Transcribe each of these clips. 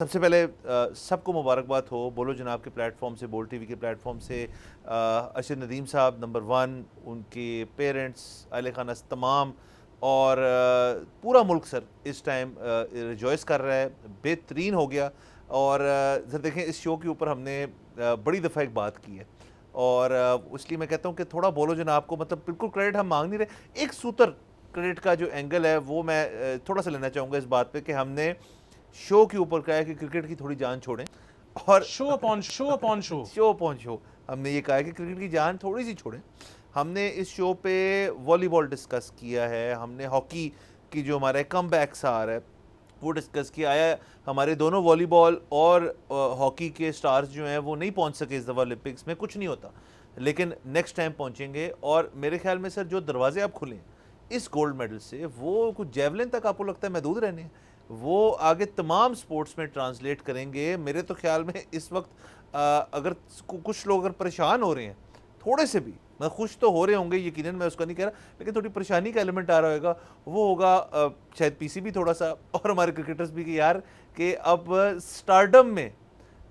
सबसे पहले सबको मुबारकबाद हो बोलो जनाब के प्लेटफॉर्म से, बोल टीवी के प्लेटफॉर्म से। अरशद नदीम साहब नंबर वन, उनके पेरेंट्स, अहले खाना तमाम, और पूरा मुल्क सर इस टाइम रिजॉइस कर रहा है, बेहतरीन हो गया। और सर देखें, इस शो के ऊपर हमने बड़ी दफ़ा एक बात की है, और इसलिए मैं कहता हूँ कि थोड़ा बोलो जनाब को, मतलब बिल्कुल क्रेडिट हम मांग नहीं रहे, एक सूत्र क्रेडिट का जो एंगल है वो मैं थोड़ा सा लेना चाहूँगा इस बात पे कि हमने शो के ऊपर कहा है कि क्रिकेट की थोड़ी जान छोड़ें, और show upon show upon show show upon show हमने ये कहा है कि क्रिकेट की जान थोड़ी सी छोड़ें। हमने इस शो पे वॉलीबॉल डिस्कस किया है, हमने हॉकी की जो हमारे कम बैक्स आ रहा है वो डिस्कस किया है। हमारे दोनों वॉलीबॉल और हॉकी के स्टार्स जो हैं वो नहीं पहुंच सके इस दफ़ा ओलंपिक्स में, कुछ नहीं होता, लेकिन नेक्स्ट टाइम पहुंचेंगे। और मेरे ख्याल में सर जो दरवाजे आप खुले इस गोल्ड मेडल से, वो कुछ जेवलिन तक आपको लगता है महदूद रहने हैं, वो आगे तमाम स्पोर्ट्स में ट्रांसलेट करेंगे। मेरे तो ख्याल में इस वक्त अगर कुछ लोग अगर परेशान हो रहे हैं थोड़े से भी, मैं खुश तो हो रहे होंगे यकीनन, मैं उसका नहीं कह रहा, लेकिन थोड़ी परेशानी का एलिमेंट आ रहा होगा, वो होगा शायद पीसी भी थोड़ा सा, और हमारे क्रिकेटर्स भी कि यार कि अब स्टारडम में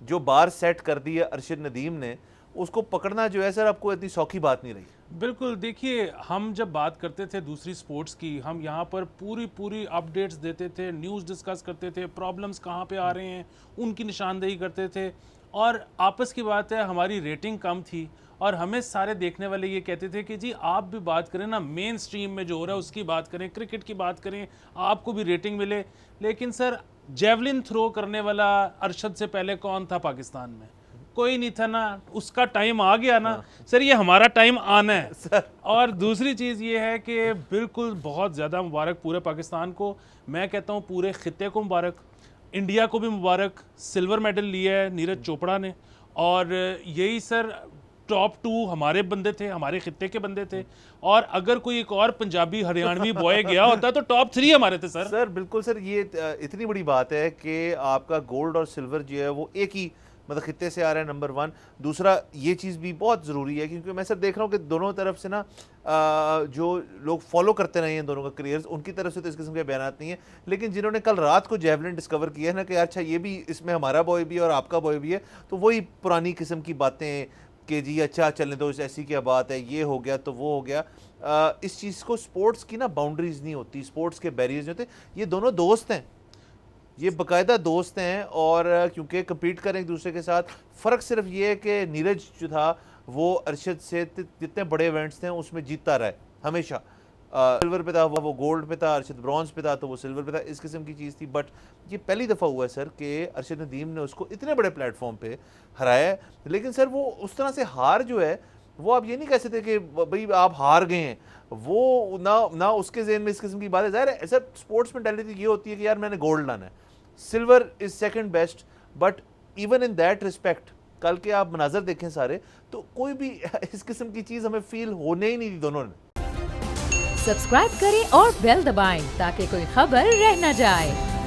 जो बार सेट कर दी है अरशद नदीम ने, उसको पकड़ना जो है सर आपको इतनी सौखी बात नहीं रही। बिल्कुल। देखिए, हम जब बात करते थे दूसरी स्पोर्ट्स की, हम यहाँ पर पूरी पूरी अपडेट्स देते थे, न्यूज़ डिस्कस करते थे, प्रॉब्लम्स कहाँ पे आ रहे हैं उनकी निशानदेही करते थे। और आपस की बात है, हमारी रेटिंग कम थी और हमें सारे देखने वाले ये कहते थे कि जी आप भी बात करें ना, मेन स्ट्रीम में जो हो रहा है उसकी बात करें, क्रिकेट की बात करें, आपको भी रेटिंग मिले। लेकिन सर, जेवलिन थ्रो करने वाला अरशद से पहले कौन था पाकिस्तान में? कोई नहीं था ना। उसका टाइम आ गया ना। सर, ये हमारा टाइम आना है। और दूसरी चीज़ ये है कि बिल्कुल बहुत ज़्यादा मुबारक पूरे पाकिस्तान को, मैं कहता हूँ पूरे खित्ते को मुबारक, इंडिया को भी मुबारक। सिल्वर मेडल लिया है नीरज चोपड़ा ने, और यही सर टॉप 2 हमारे बंदे थे, हमारे खित्ते के बंदे थे। और अगर कोई एक और पंजाबी हरियाणवी बॉय गया होता तो टॉप 3 हमारे थे सर। सर बिल्कुल सर, ये इतनी बड़ी बात है कि आपका गोल्ड और सिल्वर जो है वो एक ही मतलब खित्ते से आ रहा है, नंबर वन। दूसरा ये चीज़ भी बहुत ज़रूरी है, क्योंकि मैं सर देख रहा हूँ कि दोनों तरफ से ना जो लोग फॉलो करते रहे हैं दोनों का करियर्स, उनकी तरफ से तो इस किस्म के बयान नहीं है, लेकिन जिन्होंने कल रात को जेवलिन डिस्कवर किया है ना कि अच्छा ये भी, इसमें हमारा बॉय भी है और आपका बॉय भी है, तो वही पुरानी किस्म की बातें कि जी अच्छा चलने दो, ऐसी क्या बात है, ये हो गया तो वो हो गया। इस चीज़ को, स्पोर्ट्स की ना बाउंड्रीज नहीं होती, स्पोर्ट्स के बैरियर्स नहीं होते। ये दोनों दोस्त हैं, ये बाकायदा दोस्त हैं, और क्योंकि कम्पीट करें एक दूसरे के साथ। फ़र्क सिर्फ ये है कि नीरज जो था वो अरशद से जितने बड़े इवेंट्स थे उसमें जीतता रहा है हमेशा। सिल्वर पे था वो गोल्ड पे था, अरशद ब्रॉन्ज पे था तो वो सिल्वर पे था, इस किस्म की चीज़ थी। बट ये पहली दफ़ा हुआ है सर कि अरशद नदीम ने उसको इतने बड़े प्लेटफॉर्म पे हराया है। लेकिन सर वो उस तरह से हार जो है, वो आप ये नहीं कह सकते कि भाई आप हार गए हैं, वो ना उसके ज़हन में इस किस्म की बात है। ज़ाहिर है सर, स्पोर्ट्स मेंटालिटी ये होती है कि यार मैंने गोल्ड लाना है, silver is second best, but even in that respect कल के आप मनाजर देखें सारे, तो कोई भी इस किस्म की चीज हमें फील होने ही नहीं दी दोनों ने। सब्सक्राइब करें और बेल दबाएं ताकि कोई खबर रह न जाए।